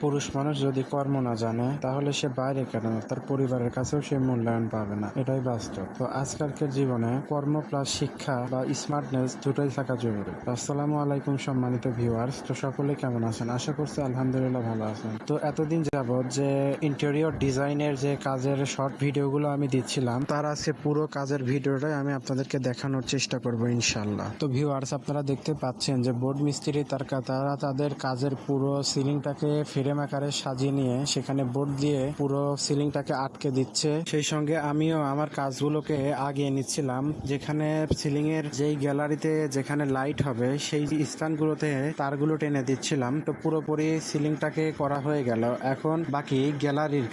পুরুষ মানুষ যদি কর্ম না জানে তাহলে সে বাইরে কেন তার পরিবারের কাছেও সে মূল্যায়ন পাবে না, এটাই বাস্তব। তো আজকালকার জীবনে কর্ম প্লাস শিক্ষা বা স্মার্টনেস দুটোই থাকা জরুরি। আসসালামু আলাইকুম সম্মানিত ভিউয়ার্স, তো সকলে কেমন আছেন? আশা করছি আলহামদুলিল্লাহ ভালো আছেন। তো এতদিন যাবত যে ইন্টেরিয়র ডিজাইনের যে কাজের শর্ট ভিডিওগুলো আমি দিচ্ছিলাম তার আজকে পুরো কাজের ভিডিওটাই আমি আপনাদেরকে দেখানোর চেষ্টা করব ইনশাল্লাহ। তো ভিউয়ার্স, আপনারা দেখতে পাচ্ছেন যে বোর্ড মিস্ত্রি তারা তাদের কাজের পুরো সিলিংটাকে ফ্রেম আকারে সাজিয়ে নিয়ে সেখানে বোর্ড দিয়ে পুরো সিলিংটাকে আটকে দিচ্ছে। সেই সঙ্গে আমিও আমার কাজগুলোকে আগিয়ে নিচ্ছিলাম, যেখানে সিলিং এর যেই গ্যালারিতে যেখানে লাইট হবে সেই স্থানগুলোতে তারগুলো টেনে দিচ্ছিলাম। তো পুরোপুরি সিলিংটাকে করা হয়ে গেল। এখন বাকি গ্যালারির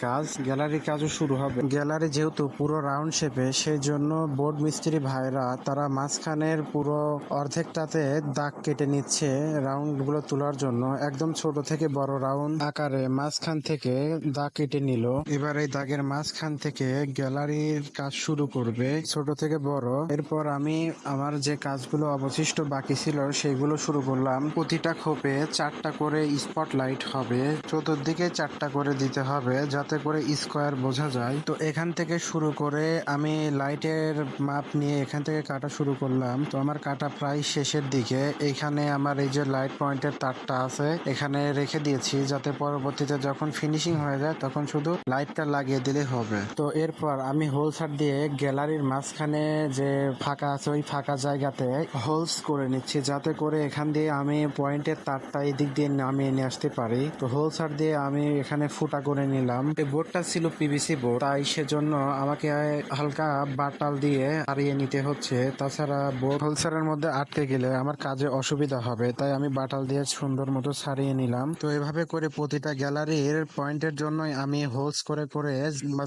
কাজও শুরু হবে। গ্যালারি যেহেতু পুরো রাউন্ড শেপে, সেই জন্য বোর্ড মিস্ত্রি ভাইরা তারা মাঝখানের পুরো অর্ধেকটাতে দাগ কেটে নিচ্ছে রাউন্ড গুলো তোলার জন্য। একদম ছোট থেকে বড় রাউন্ড আকারে মাঝখান থেকে দাগ কেটে নিল। এবার এই দাগের মাঝখান থেকে গ্যালারির কাজ শুরু করবে, ছোট থেকে বড়। এরপর আমি আমার যে কাজগুলো অবশিষ্ট বাকি ছিল সেগুলো শুরু করলাম। প্রতিটা খোপে 4টা করে স্পট লাইট হবে, চতুর্দিকে 4টা করে দিতে হবে যাতে করে স্কোয়ার বোঝা যায়। তো এখান থেকে শুরু করে আমি লাইটের মাপ নিয়ে এখান থেকে কাটা শুরু করলাম। তো আমার কাটা প্রায় শেষের দিকে। এখানে আমার এই যে লাইট পয়েন্টের তারটা আছে এখানে রেখে দিয়েছি, যাতে পরবর্তীতে যখন ফিনিশিং হয়ে যায় তখন শুধু লাইটটা লাগিয়ে দিলে হবে। তো এরপর আমি হোলসার দিয়ে গ্যালারির মাঝখানে যে ফাঁকা আছে ওই ফাঁকা জায়গাতে হোলস করে নিচ্ছি, যাতে করে এখান দিয়ে আমি পয়েন্টের তারটা এদিক দিয়ে নামিয়ে নিয়ে আসতে পারি। তো হোলসার দিয়ে আমি এখানে ফুটা করে নিলাম। এই বোর্ডটা ছিল পিভিসি বোর্ড, তাই সেজন্য আমাকে হালকা বাটাল দিয়ে হারিয়ে নিতে হচ্ছে। তাছাড়া বোর্ড হোলসারের মধ্যে আটকে গেলে আমার কাজে অসুবিধা হবে, তাই আমি বাটাল দিয়ে সুন্দর মতো ছাড়িয়ে নিলাম। তো এভাবে করে প্রতিটা গ্যালারির পয়েন্টের জন্যই আমি হোলস করে করে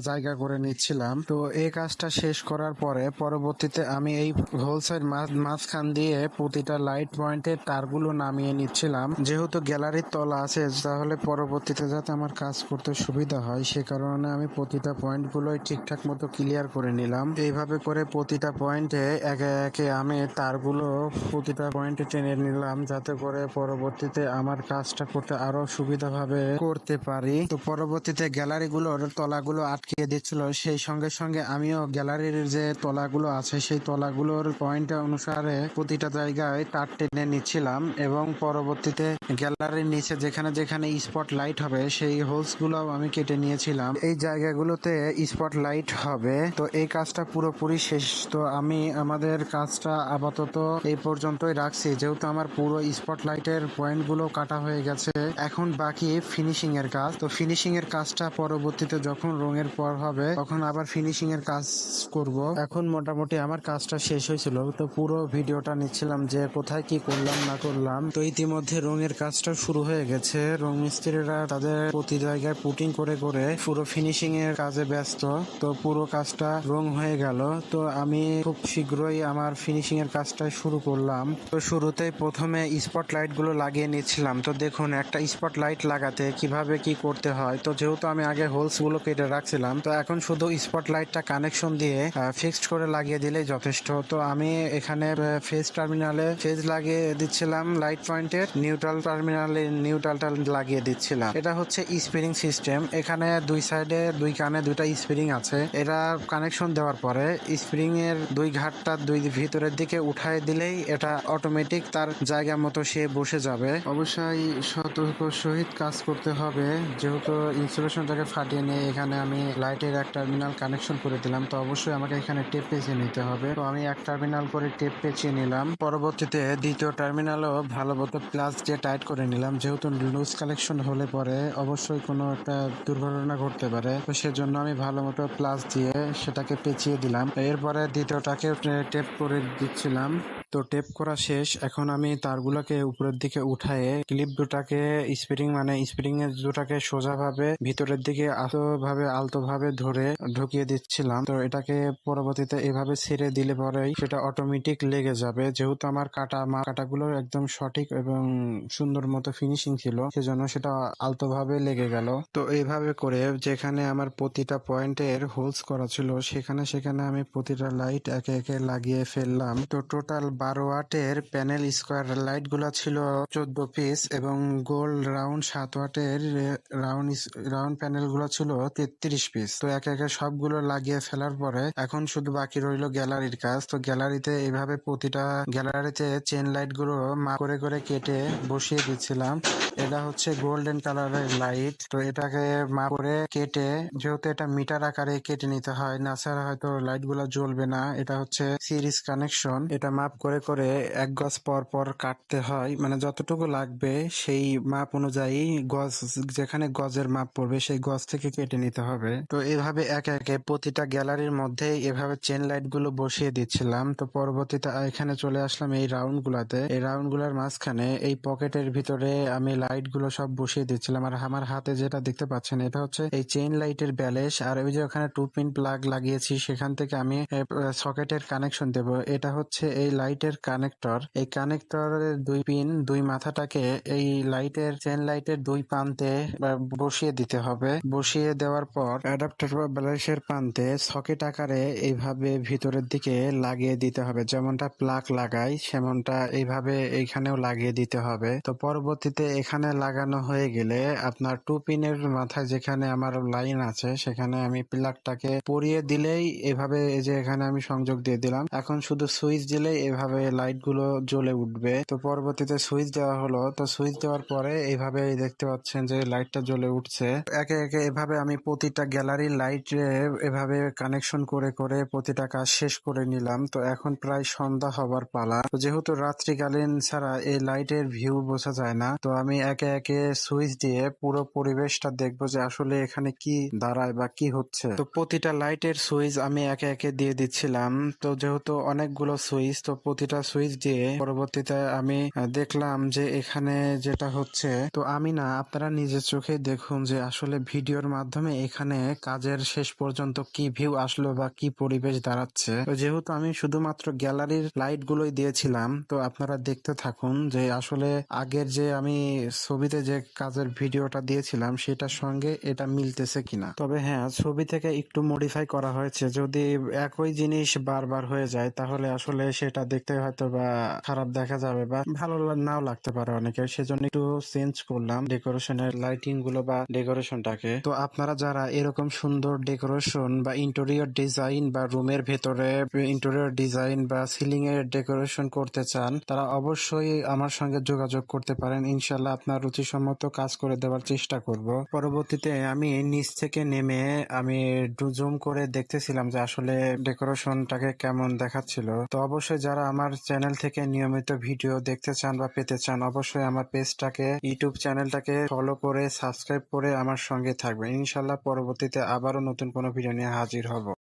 জায়গা করে নিচ্ছিলাম। তো এই কাজটা শেষ করার পরে পরবর্তীতে আমি এই হোলসের মাঝখান দিয়ে প্রতিটা লাইট পয়েন্টের তারগুলো নামিয়ে নিচ্ছিলাম। যেহেতু গ্যালারির তলা আছে, তাহলে পরবর্তীতে যাতে আমার কাজ করতে সুবিধা হয় সে কারণে আমি প্রতিটা পয়েন্ট গুলোই ঠিকঠাক মতো ক্লিয়ার করে নিলাম। এইভাবে করে প্রতিটা পয়েন্টে একে একে আমি তারগুলো প্রতিটা পয়েন্টে টেনে নিলাম, যাতে করে পরবর্তীতে আমার কাজটা করতে আরো সুবিধাভাবে করতে পারি। তো পরবর্তীতে গ্যালারিগুলোর তলাগুলো আটকে দিচ্ছিল, সেই সঙ্গে সঙ্গে আমিও গ্যালারির যে তলাগুলো আছে সেই তলাগুলোর পয়েন্ট অনুসারে প্রতিটা জায়গায় তার টেনে নিচ্ছিলাম, এবং পরবর্তীতে গ্যালারির নিচে যেখানে যেখানে স্পট লাইট হবে সেই হোলস গুলো আমি কেটে নিয়েছিলাম। এই জায়গাগুলোতে স্পট লাইট হবে। তো এই কাজটা পুরোপুরি শেষ। তো আমি আমাদের কাজটা আপাতত এই পর্যন্তই রাখছি, যেহেতু আমার পুরো স্পট লাইটের পয়েন্ট গুলো কাটা হয়ে গেছে। এখন বাকি ফিনিশিং এর কাজ। তো ফিনিশিং এর কাজটা পরবর্তীতে যখন রঙের পর হবে তখন আবার ফিনিশিং এর কাজ করব। এখন মোটামুটি আমার কাজটা শেষ হয়েছিল। তো পুরো ভিডিওটা নিচ্ছিলাম যে কোথায় কি করলাম না করলাম। তো ইতিমধ্যে রঙের কাজটা শুরু হয়ে গেছে। রং মিস্ত্রিরা তাদের প্রতি জায়গায় পুটিং করে করে পুরো ফিনিশিং এর কাজে ব্যস্ত। তো পুরো কাজটা রং হয়ে গেল। তো আমি খুব শীঘ্রই আমার ফিনিশিং এর কাজটা শুরু করলাম। তো শুরুতেই প্রথমে স্পট লাইট গুলো লাগিয়ে নিচ্ছিলাম। তো দেখুন একটা স্পট লাইট লাগাতে কিভাবে কি করতে হয়। তো যেহেতু আমি আগে হোলস গুলো কেটে রাখছিলাম, তো এখন শুধু স্পট লাইটটা কানেকশন দিয়ে ফিক্সড করে লাগিয়ে দিলেই যথেষ্ট। তো আমি এখানে ফেজ টার্মিনালে ফেজ লাগিয়ে দিচ্ছিলাম, লাইট পয়েন্টের নিউট্রাল টার্মিনালে নিউট্রালটা লাগিয়ে দিচ্ছিলাম। এটা হচ্ছে স্প্রিং সিস্টেম। এখানে দুই সাইডে দুই কানে দুইটা স্প্রিং আছে। এটা কানেকশন দেওয়ার পরে স্প্রিং এর দুই ঘাটটা দুই ভিতরের দিকে উঠায় দিলেই এটা অটোমেটিক তার জায়গা মতো সে বসে যাবে। অবশ্যই সতর্ক সহিত কাজ করতে হবে, যেহেতু ইনসুলেশনটাকে ফাটিয়ে নিয়ে এখানে আমি লাইটের এক টার্মিনাল কানেকশন করে দিলাম। তো অবশ্যই আমাকে এখানে টেপ পেঁচিয়ে নিতে হবে। তো আমি এক টার্মিনাল করে টেপ পেঁচিয়ে নিলাম। পরবর্তীতে দ্বিতীয় টার্মিনালও ভালো মতো প্লাস দিয়ে টাইট করে নিলাম, যেহেতু লুজ কালেকশন হলে পরে অবশ্যই কোনো একটা দুর্ঘটনা ঘটতে পারে। তো সেজন্য আমি ভালো মতো প্লাস দিয়ে সেটাকে পেঁচিয়ে দিলাম। এরপরে দ্বিতীয়টাকে টেপ করে দিচ্ছিলাম। তো টেপ করা শেষ। এখন আমি তারগুলোকে উপরের দিকে উঠায়ে ক্লিপ দুটাকে স্প্রিং এর দুটাকে সোজাভাবে ভিতরের দিকে আলতো ভাবে ধরে ঢুকিয়ে দিচ্ছিলাম। তো এটাকে পরবর্তীতে এভাবে ছেড়ে দিলে পরেই সেটা অটোমেটিক লেগে যাবে। যেহেতু আমার কাটাগুলো একদম সঠিক এবং সুন্দর মতো ফিনিশিং ছিল, সেজন্য সেটা আলতো ভাবে লেগে গেল। তো এইভাবে করে যেখানে আমার প্রতিটা পয়েন্টের হোলস করা ছিল সেখানে সেখানে আমি প্রতিটা লাইট একে একে লাগিয়ে ফেললাম। তো টোটাল 12 ওয়াটের প্যানেল স্কোয়ার লাইট গুলা ছিল 14 পিস এবং গোল রাউন্ড 7 ওয়াটের রাউন্ড প্যানেল গুলো ছিল 33 পিস। তো একে একে সবগুলো লাগিয়ে ফেলার পরে এখন শুধু বাকি রইল গ্যালারির কাজ। তো গ্যালারিতে এইভাবে প্রতিটা গ্যালারিতে চেন লাইট গুলো মাপ করে করে কেটে বসিয়ে দিচ্ছিলাম। এটা হচ্ছে গোল্ডেন কালারের লাইট। তো এটাকে মাপ করে কেটে, যেহেতু এটা মিটার আকারে কেটে নিতে হয়, না ছাড়া হয়তো লাইট গুলা জ্বলবে না। এটা হচ্ছে সিরিজ কানেকশন। এটা মাপ করে করে 1 গজ পর পর কাটতে হয়, মানে যতটুকু লাগবে সেই মাপ অনুযায়ী গজ, যেখানে গজের মাপ পড়বে সেই গজ থেকে কেটে নিতে হবে। তো এভাবে একে একে প্রতিটা গ্যালারির মধ্যে এভাবে চেন লাইট গুলো বসিয়ে দিচ্ছিলাম। তো পরবর্তীতে এখানে চলে আসলাম এই রাউন্ড গুলাতে। এই রাউন্ড গুলার মাঝখানে এই পকেটের ভিতরে আমি লাইট গুলো সব বসিয়ে দিচ্ছিলাম। আর আমার হাতে যেটা দেখতে পাচ্ছেন এটা হচ্ছে এই চেইন লাইটের ব্যালেশ। আর ওই যে ওখানে 2 পিন প্লাগ লাগিয়েছি, সেখান থেকে আমি সকেটের কানেকশন দেব। এটা হচ্ছে এই লাইটের কানেক্টর। এই কানেক্টরের 2 পিন, 2 মাথাটাকে এই লাইটের চেন লাইটের 2 প্রান্তে বসিয়ে দিতে হবে। বসিয়ে দেওয়ার পর অ্যাডাপ্টার বা ব্যালেন্সের প্রান্তে সকেট আকারে এইভাবে ভিতরের দিকে লাগিয়ে দিতে হবে। যেমনটা প্লাগ লাগাই সেমনটা এইভাবে এইখানেও লাগিয়ে দিতে হবে। তো পরবর্তীতে এখানে লাগানো হয়ে গেলে আপনার 2 পিনের মাথায় যেখানে আমার লাইন আছে সেখানে আমি প্লাগটাকে পরিয়ে দিলেই এভাবে, এই যে এখানে আমি সংযোগ দিয়ে দিলাম, এখন শুধু সুইচ দিলেই এভাবে লাইট গুলো জ্বলে উঠবে। তো পরবর্তীতে সুইচ দেওয়া হলো। তো সুইচ দেওয়ার পরে এইভাবে দেখতে পাচ্ছেন যে লাইটটা জ্বলে উঠছে। একে একে এভাবে আমি প্রতিটা গ্যালারির লাইট এভাবে কানেকশন করে করে প্রতিটা কাজ শেষ করে নিলাম। তো এখন প্রায় সন্ধ্যা হবার পালা। তো যেহেতু রাত্রিকালীন ছাড়া এই লাইটের ভিউ বোঝা যায় না, তো আমি একে একে সুইচ দিয়ে পুরো পরিবেশটা দেখবো যে আসলে এখানে কি দাঁড়ায় বা কি হচ্ছে। তো প্রতিটা লাইটের সুইচ আমি একে একে দিয়ে দিচ্ছিলাম। তো যেহেতু অনেকগুলো সুইচ, তো প্রতিটা সুইচ দিয়ে পরবর্তীতে আমি দেখলাম যে এখানে যেটা হচ্ছে, তো আমি না, আপনারা নিজের চোখে দেখুন যে আসলে ভিডিওর মাধ্যমে এখানে কাজের শেষ পর্যন্ত কি ভিউ আসলো বা কি পরিবেশ দাঁড়াচ্ছে। তো যেহেতু আমি শুধুমাত্র গ্যালারির লাইট গুলোই দিয়েছিলাম, তো আপনারা দেখতে থাকুন যে আসলে আগের যে আমি ছবিতে যে কাজের ভিডিওটা দিয়েছিলাম সেটার সঙ্গে এটা মিলতেছে কিনা। তবে হ্যাঁ, ছবি থেকে একটু মডিফাই করা হয়েছে। যদি একই জিনিস বারবার হয়ে যায় তাহলে আসলে সেটা দেখতে হয়তো বা খারাপ দেখা যাবে বা ভালো নাও লাগতে পারে অনেকের, সেজন্য একটু চেঞ্জ করলাম ডেকোরেশনের লাইটিং গুলো বা ডেকোরেশনটাকে। তো আপনারা যারা এরকম সুন্দর ডেকোরেশন বা ইন্টেরিয়র ডিজাইন বা রুমের ভেতরে ইন্টেরিয়র ডিজাইন বা সিলিং এর ডেকোরেশন করতে চান, তারা অবশ্যই আমার সঙ্গে যোগাযোগ করতে পারেন। ইনশাল্লাহ আপনার রুচিসম্মত কাজ করে দেওয়ার চেষ্টা করব। পরবর্তীতে আমি নিচ থেকে নেমে আমি জুম করে দেখতেছিলাম যে আসলে ডেকোরেশনটাকে কেমন দেখাচ্ছিল। তো অবশ্যই যারা আমার চ্যানেল থেকে নিয়মিত ভিডিও দেখতে চান বা পেতে চান, অবশ্যই আমার পেজটাকে, ইউটিউব চ্যানেলটাকে ফলো করে সাবস্ক্রাইব করে আমার সঙ্গে থাকবেন। ইনশাল্লাহ পরবর্তীতে আবারও নতুন কোনো ভিডিও নিয়ে হাজির হব।